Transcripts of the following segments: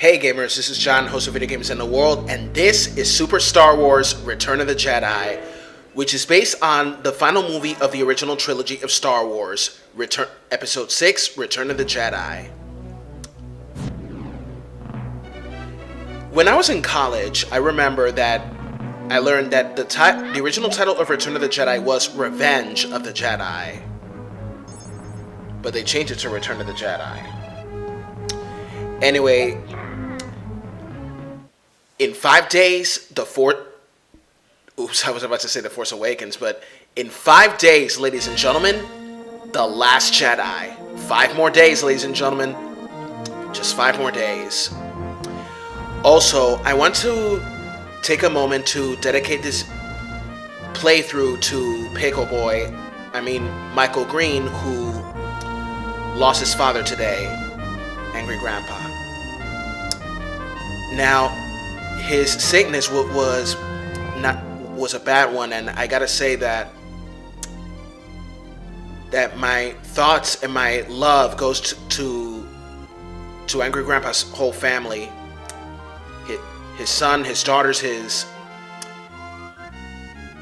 Hey gamers, this is John, host of Video Games in the World, and this is Super Star Wars Return of the Jedi, which is based on the final movie of the original trilogy of Star Wars, Episode 6, Return of the Jedi. When I was in college, I remember that I learned that the original title of Return of the Jedi was Revenge of the Jedi, but they changed it to Return of the Jedi. Anyway, in 5 days, I was about to say The Force Awakens, but in 5 days, ladies and gentlemen, The Last Jedi. 5 more days, ladies and gentlemen. Just 5 more days. Also, I want to take a moment to dedicate this playthrough to Michael Green, who lost his father today, Angry Grandpa. Now, his sickness was a bad one, and I gotta say that my thoughts and my love goes to Angry Grandpa's whole family, his son, his daughters, his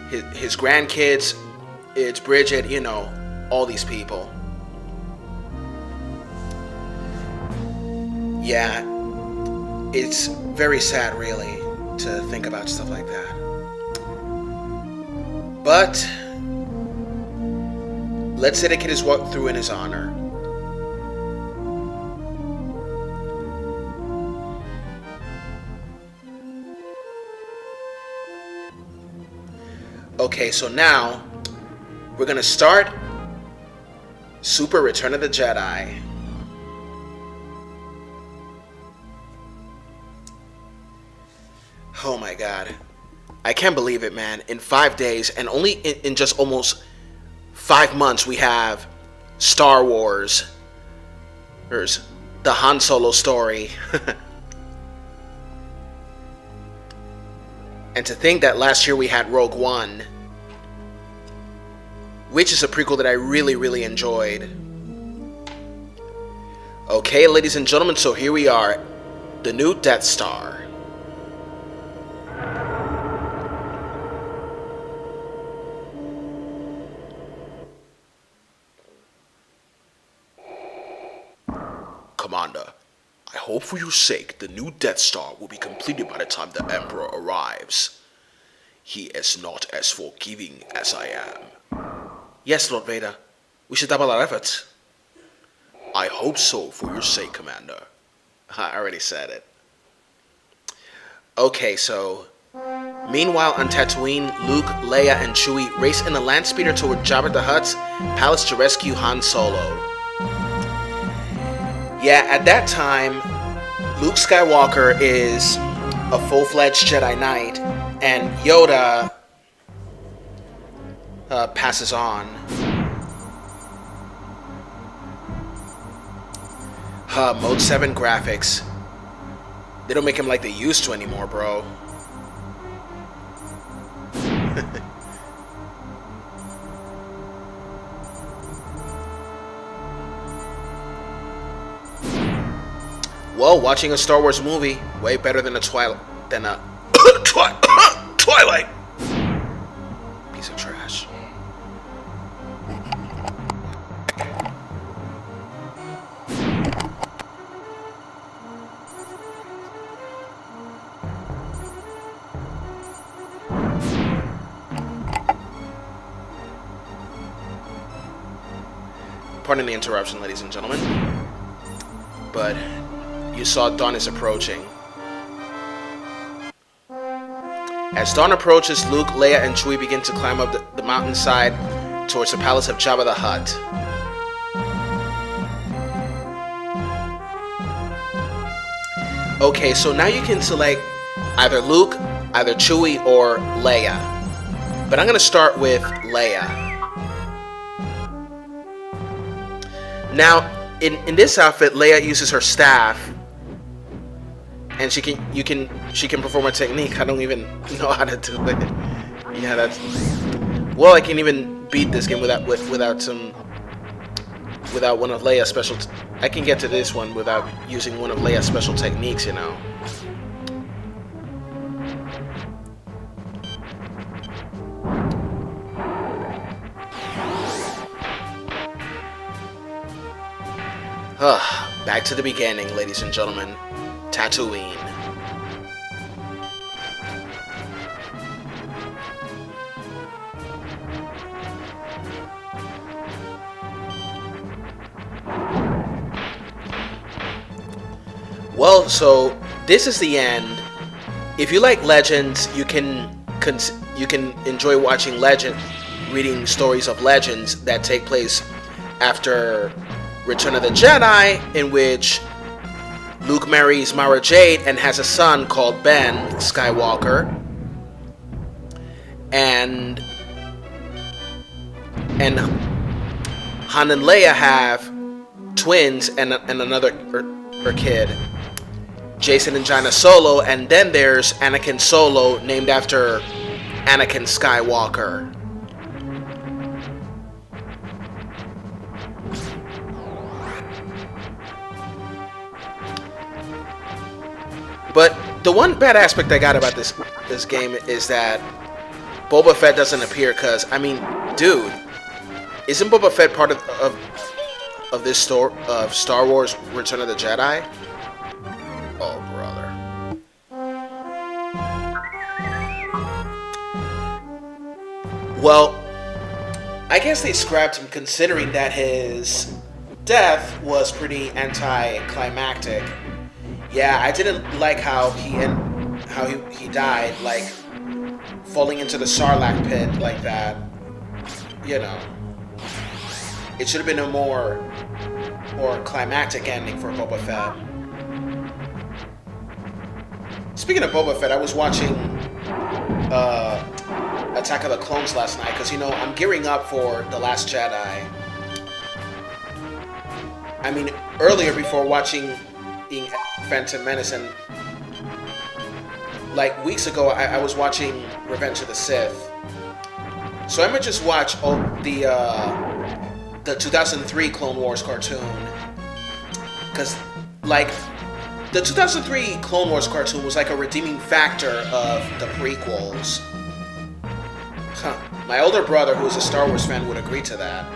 grandkids. It's Bridget, all these people. Yeah, it's very sad, really, to think about stuff like that. But let's dedicate his walkthrough in his honor. Okay, so now we're gonna start Super Return of the Jedi. Oh my god. I can't believe it, man. In 5 days, and only in just almost 5 months, we have Star Wars. There's the Han Solo story. And to think that last year we had Rogue One, which is a prequel that I really, really enjoyed. Okay, ladies and gentlemen, so here we are. The new Death Star. Commander, I hope for your sake the new Death Star will be completed by the time the Emperor arrives. He is not as forgiving as I am. Yes, Lord Vader. We should double our efforts. I hope so for your sake, Commander. I already said it. Okay, so meanwhile on Tatooine, Luke, Leia, and Chewie race in a land speeder toward Jabba the Hutt's palace to rescue Han Solo. Yeah, at that time, Luke Skywalker is a full-fledged Jedi Knight, and Yoda passes on. Mode 7 graphics. They don't make him like they used to anymore, bro. Well, watching a Star Wars movie, way better than a Twilight. Piece of trash. Pardon the interruption, ladies and gentlemen, but you saw dawn is approaching. As dawn approaches, Luke, Leia, and Chewie begin to climb up the mountainside towards the palace of Jabba the Hutt. Okay, so now you can select either Luke, either Chewie, or Leia. But I'm going to start with Leia. Now, in this outfit, Leia uses her staff, and she can perform a technique. I don't even know how to do it. Yeah, that's... Well, I can even beat this game without some without one of Leia's special. I can get to this one without using one of Leia's special techniques, you know. Back to the beginning, ladies and gentlemen. Tatooine. Well, so this is the end. If you like Legends, you can enjoy watching reading stories of Legends that take place after Return of the Jedi, in which Luke marries Mara Jade and has a son called Ben Skywalker, and Han and Leia have twins and another kid, Jason and Jaina Solo, and then there's Anakin Solo, named after Anakin Skywalker. But the one bad aspect I got about this game is that Boba Fett doesn't appear, because, I mean, dude, isn't Boba Fett part of this story of Star Wars Return of the Jedi? Oh, brother. Well, I guess they scrapped him, considering that his death was pretty anticlimactic. Yeah, I didn't like how he died, like falling into the Sarlacc pit like that. You know, it should have been a more climactic ending for Boba Fett. Speaking of Boba Fett, I was watching Attack of the Clones last night because, you know, I'm gearing up for The Last Jedi. I mean, earlier, before watching Phantom Menace, and like weeks ago, I was watching Revenge of the Sith. So I'm gonna just watch the 2003 Clone Wars cartoon, because like the 2003 Clone Wars cartoon was like a redeeming factor of the prequels. My older brother, who is a Star Wars fan, would agree to that.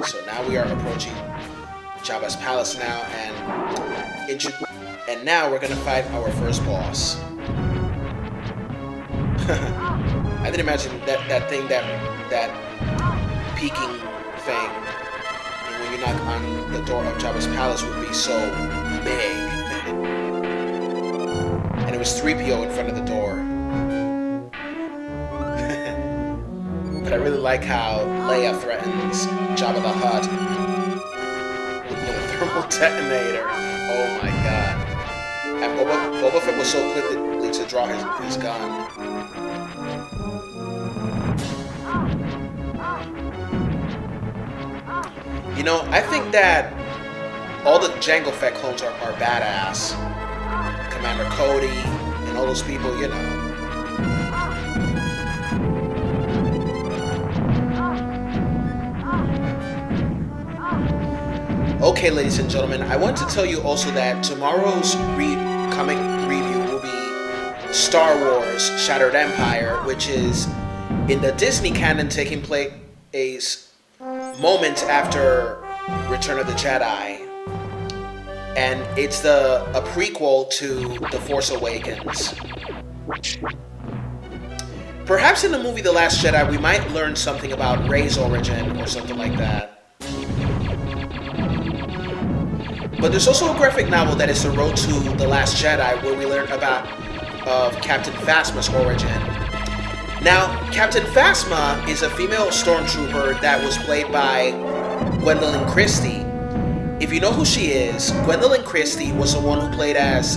So now we are approaching Jabba's palace now, and now we're gonna fight our first boss. I didn't imagine that thing, that peeking thing, when you knock on the door of Jabba's palace, would be so big. And it was 3PO in front of the door. But I really like how Leia threatens Jabba the Hutt with a thermal detonator. Oh my god. And Boba Fett was so quickly to draw his gun. You know, I think that all the Jango Fett clones are badass. Commander Cody and all those people, you know. Okay, ladies and gentlemen, I want to tell you also that tomorrow's coming review will be Star Wars Shattered Empire, which is in the Disney canon taking place moments after Return of the Jedi. And it's a prequel to The Force Awakens. Perhaps in the movie The Last Jedi we might learn something about Rey's origin or something like that. But there's also a graphic novel that is The Road to The Last Jedi, where we learn about Captain Phasma's origin. Now, Captain Phasma is a female stormtrooper that was played by Gwendolyn Christie. If you know who she is, Gwendolyn Christie was the one who played as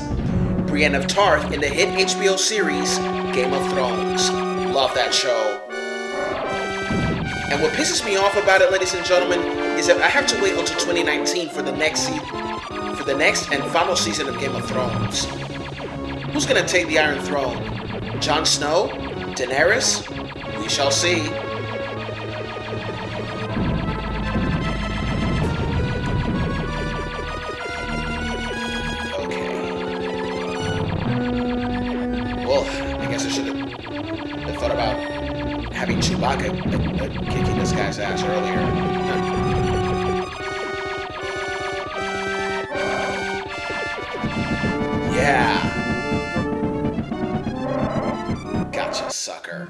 Brienne of Tarth in the hit HBO series Game of Thrones. Love that show. And what pisses me off about it, ladies and gentlemen, is that I have to wait until 2019 for the next and final season of Game of Thrones. Who's gonna take the Iron Throne? Jon Snow? Daenerys? We shall see. Well, I guess I should have thought about having Chewbacca kicking this guy's ass earlier. Yeah. Gotcha, sucker.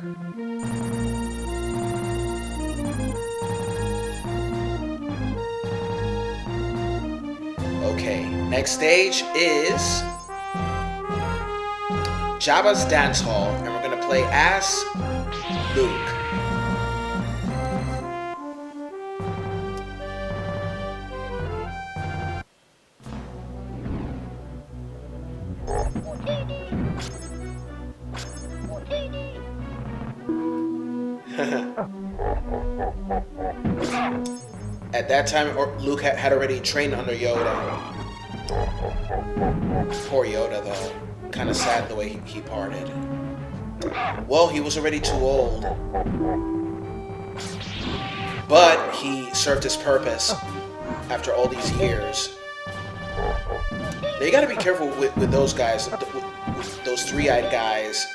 Okay, next stage is Jabba's Dance Hall, and we're gonna play as Luke. At that time, Luke had already trained under Yoda. Poor Yoda, though. Kind of sad the way he parted. Well, he was already too old. But he served his purpose after all these years. Now, you gotta be careful with those guys, with those three-eyed guys,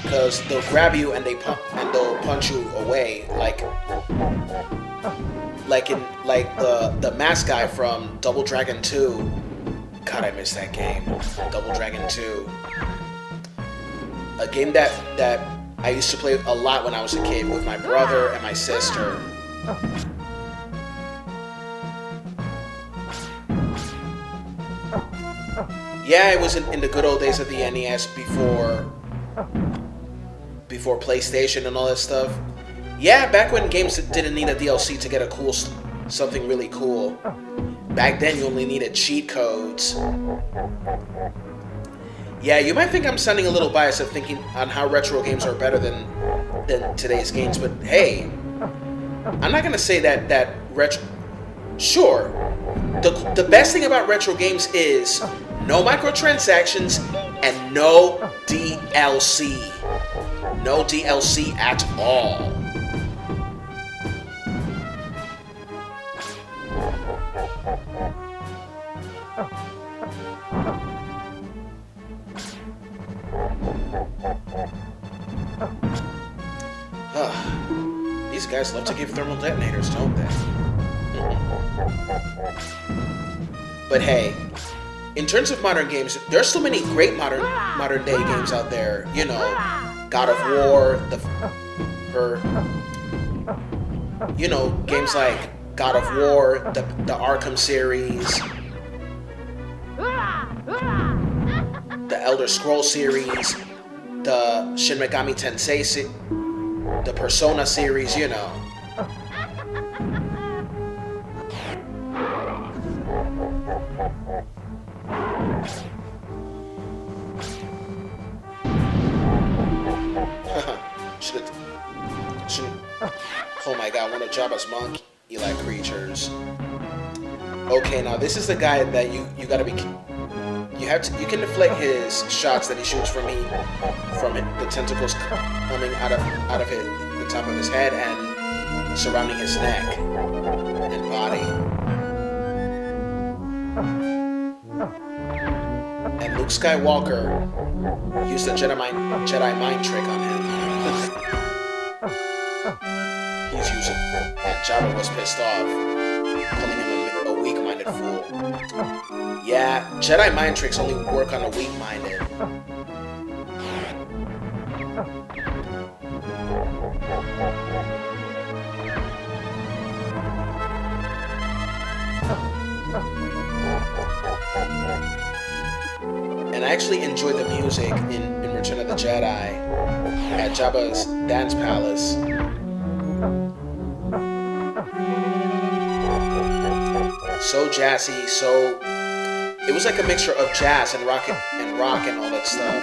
because they'll grab you and they'll punch you away, like the mask guy from Double Dragon 2. God, I miss that game. Double Dragon 2. A game that I used to play a lot when I was a kid with my brother and my sister. Yeah, it was in the good old days of the NES before PlayStation and all that stuff. Yeah, back when games didn't need a DLC to get a cool something really cool. Back then, you only needed cheat codes. Yeah, you might think I'm sounding a little biased of thinking on how retro games are better than today's games, but hey, I'm not gonna say that retro. Sure, the best thing about retro games is no microtransactions and no DLC. No DLC at all. These guys love to give thermal detonators, don't they? But hey, in terms of modern games, there are so many great modern day games out there. You know, God of War, games like God of War, the Arkham series, the Elder Scrolls series, the Shin Megami Tensei, the Persona series, you know. Oh my god, one of Jabba's monk Eli creatures. Okay, now this is the guy that you gotta be. You can deflect his shots that he shoots from the tentacles coming out of the top of his head and surrounding his neck and body. And Luke Skywalker used a Jedi mind trick on him. He's using, and Jabba was pissed off, calling him a weak-minded fool. Yeah, Jedi mind tricks only work on the weak-minded. And I actually enjoy the music in Return of the Jedi at Jabba's dance palace. So jazzy, so it was like a mixture of jazz and rock and all that stuff.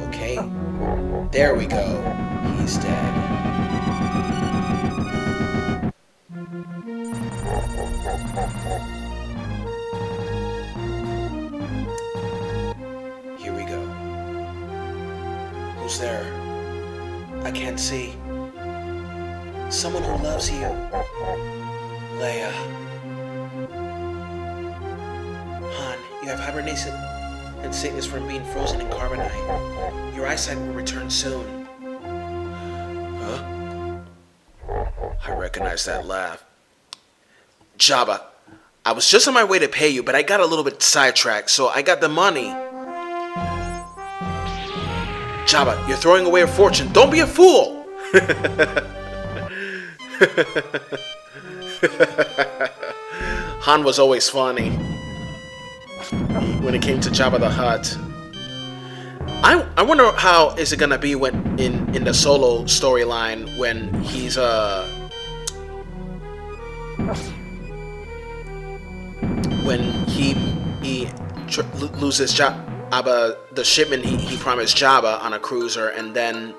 Okay, there we go. He's dead. Here we go. Who's there? I can't see. Someone who loves you. Leia. Han, you have hibernation and sickness from being frozen in carbonite. Your eyesight will return soon. Huh? I recognize that laugh. Jabba, I was just on my way to pay you, but I got a little bit sidetracked, so I got the money. Jabba, you're throwing away a fortune. Don't be a fool! Han was always funny when it came to Jabba the Hutt. I wonder how is it gonna be when in the Solo storyline when he's when he loses Jabba, the shipment he promised Jabba on a cruiser, and then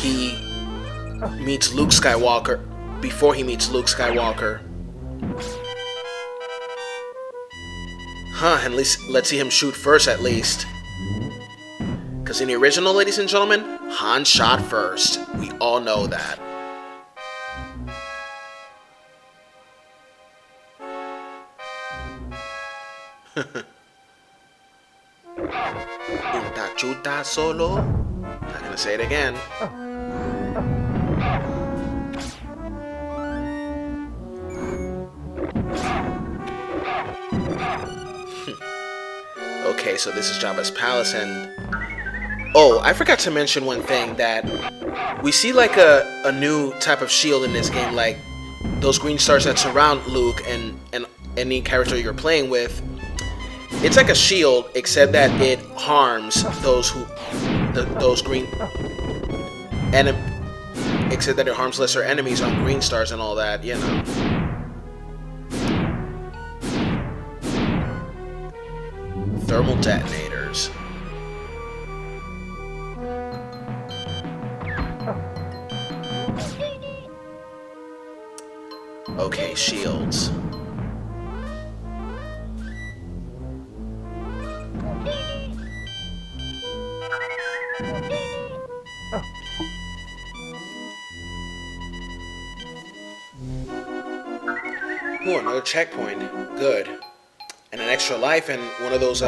he meets Luke Skywalker. Before he meets Luke Skywalker, at least let's see him shoot first, at least. Because in the original, ladies and gentlemen, Han shot first. We all know that. Unta chuta solo. Not gonna say it again. Okay, so this is Jabba's palace, and oh, I forgot to mention one thing, that we see like a new type of shield in this game, like those green stars that surround Luke and any character you're playing with. It's like a shield, except that it harms those green except that it harms lesser enemies on green stars and all that, you know. Thermal detonators. Okay, shields. Ooh, another checkpoint. Good. And an extra life and one of those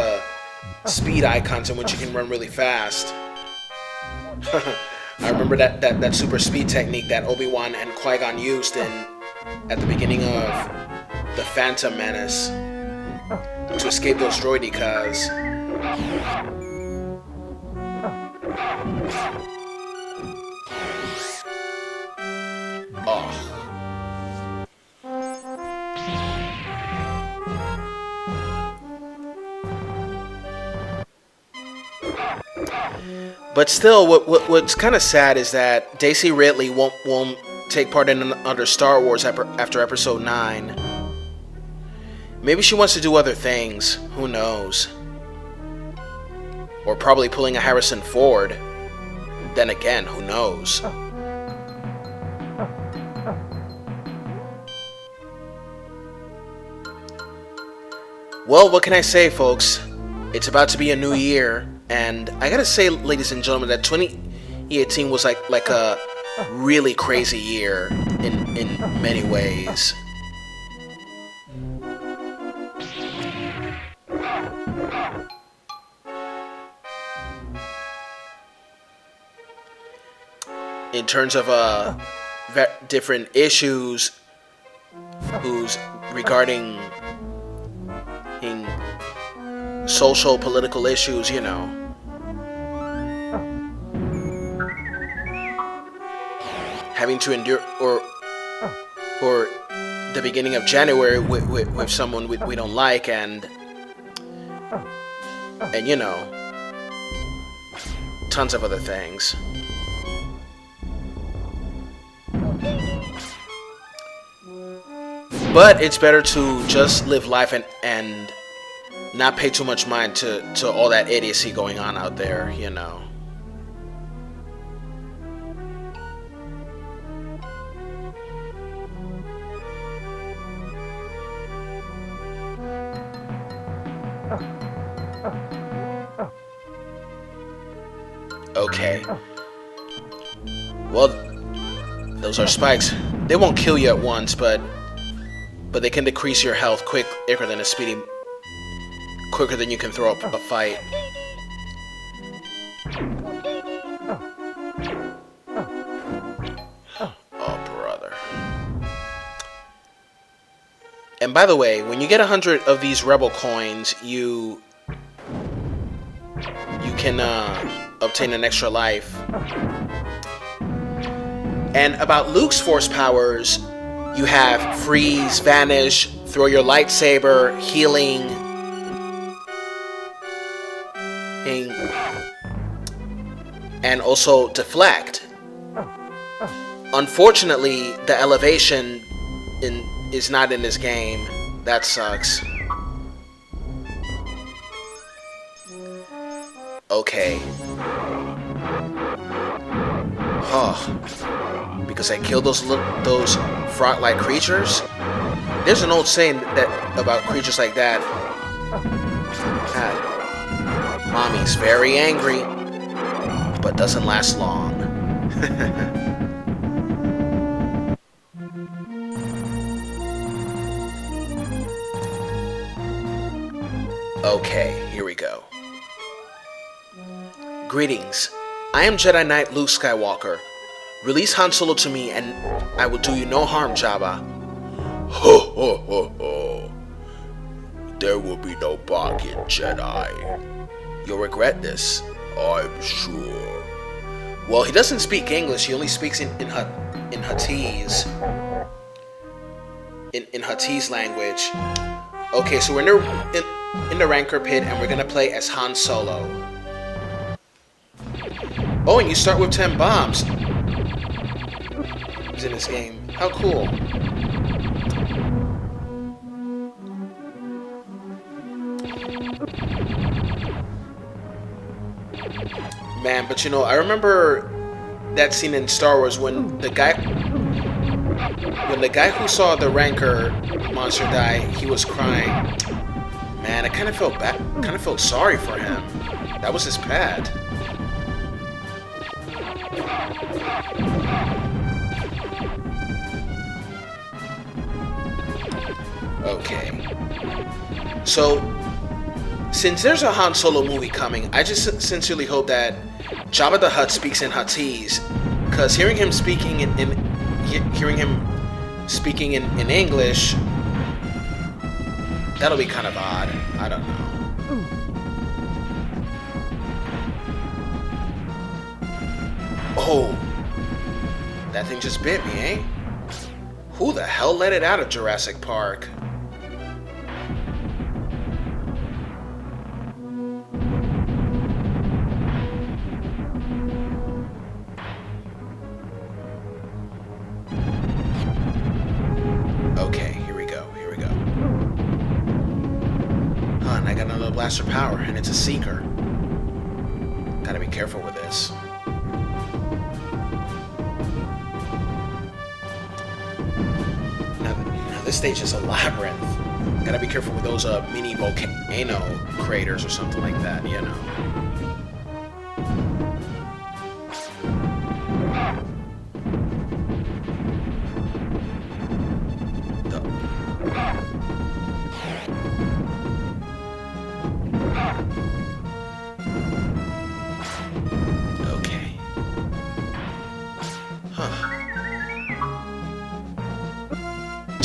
speed icons in which you can run really fast. I remember that super speed technique that Obi-Wan and Qui-Gon used at the beginning of The Phantom Menace to escape those droidicas. Oh. But still, what's kind of sad is that Daisy Ridley won't take part in another Star Wars after Episode 9. Maybe she wants to do other things. Who knows? Or probably pulling a Harrison Ford. Then again, who knows? Well, what can I say, folks? It's about to be a new year. And I gotta say, ladies and gentlemen, that 2018 was like a really crazy year in many ways. In terms of different issues who's regarding social political issues, you know. Having to endure or the beginning of January with someone we don't like, and you know, tons of other things. But it's better to just live life and not pay too much mind to all that idiocy going on out there, you know. Okay. Well, those are spikes. They won't kill you at once, but they can decrease your health quicker than you can throw up a fight. Oh, brother. And by the way, when you get 100 of these rebel coins, you can obtain an extra life. And about Luke's force powers, you have freeze, vanish, throw your lightsaber, healing, and also deflect. Unfortunately, the elevation is not in this game. That sucks. Okay. Because I killed those frog-like creatures. There's an old saying that about creatures like that. Mommy's very angry, but doesn't last long. Okay, here we go. Greetings. I am Jedi Knight Luke Skywalker. Release Han Solo to me and I will do you no harm, Jabba. Ho ho ho ho. There will be no bargain, Jedi. You'll regret this, I'm sure. Well, he doesn't speak English, he only speaks in Huttese. In Huttese language. Okay, so we're in the Rancor pit and we're gonna play as Han Solo. Oh, and you start with 10 bombs. He's in this game. How cool. Man, but you know, I remember that scene in Star Wars when the guy who saw the Rancor monster die, he was crying. Man, I kind of felt sorry for him. That was his pad. Okay. So, since there's a Han Solo movie coming, I just sincerely hope that Jabba the Hutt speaks in Huttese, because hearing him speaking in English, that'll be kind of odd. I don't know. Oh, that thing just bit me, eh? Who the hell let it out of Jurassic Park? Okay, here we go. And I got another blaster power, and it's a seeker. Gotta be careful with this. Now this stage is a labyrinth. Gotta be careful with those mini volcano craters or something like that, you know.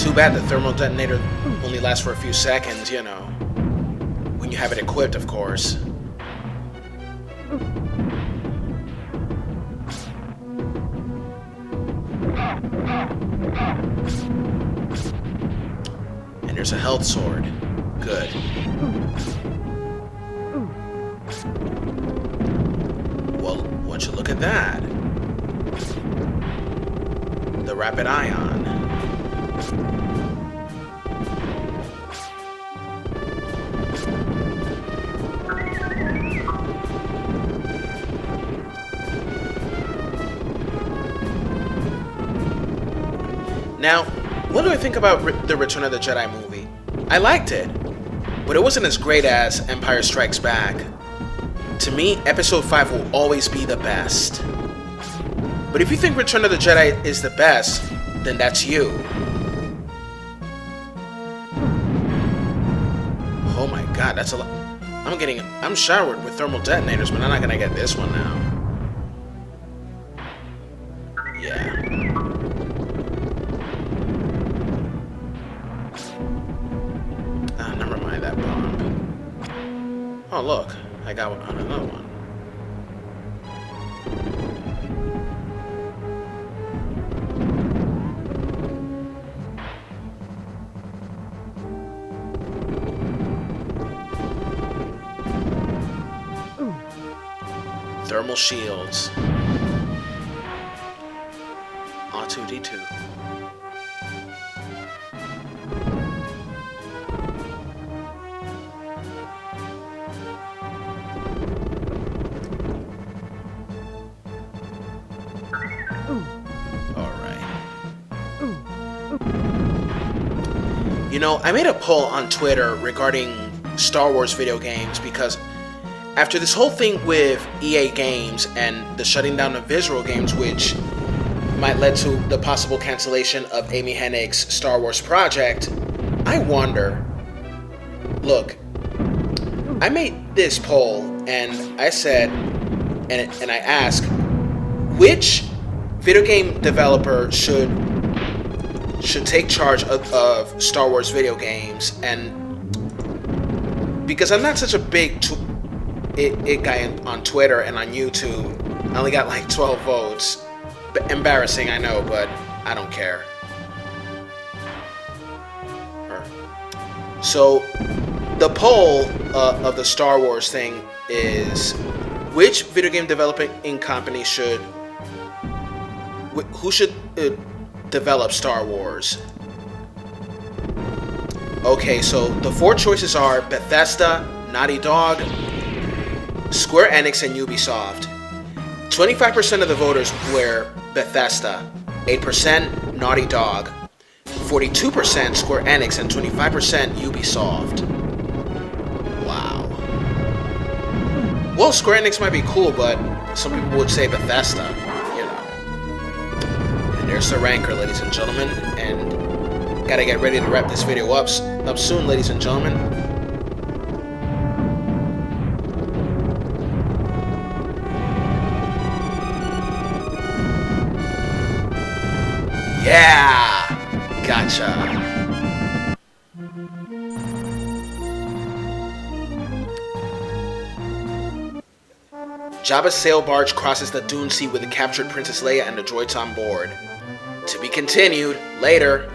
Too bad the thermal detonator only lasts for a few seconds, you know. When you have it equipped, of course. And there's a health sword. Good. Well, won't you look at that? The rapid ion. Now, what do I think about the Return of the Jedi movie? I liked it, but it wasn't as great as Empire Strikes Back. To me, Episode 5 will always be the best. But if you think Return of the Jedi is the best, then that's you. Oh my god, that's a lot. I'm showered with thermal detonators, but I'm not gonna get this one now. Yeah. Never mind that bomb. Oh look, I got another one. Thermal shields. R2-D2. You know, I made a poll on Twitter regarding Star Wars video games because after this whole thing with EA Games and the shutting down of Visual Games, which might lead to the possible cancellation of Amy Hennig's Star Wars project, I wonder, look, I made this poll and I said, and I asked, which video game developer should take charge of Star Wars video games? And because I'm not such a big it guy on Twitter and on YouTube, I only got like 12 votes. Embarrassing, I know, but I don't care. So the poll of the Star Wars thing is, which video game developing company should develop Star Wars? Okay, so the 4 choices are Bethesda, Naughty Dog, Square Enix, and Ubisoft. 25% of the voters were Bethesda, 8% Naughty Dog, 42% Square Enix, and 25% Ubisoft. Wow. Well, Square Enix might be cool, but some people would say Bethesda, you know. And there's the Rancor, ladies and gentlemen, and gotta get ready to wrap this video up soon, ladies and gentlemen. Yeah! Gotcha. Jabba's sail barge crosses the Dune Sea with the captured Princess Leia and the droids on board. To be continued later.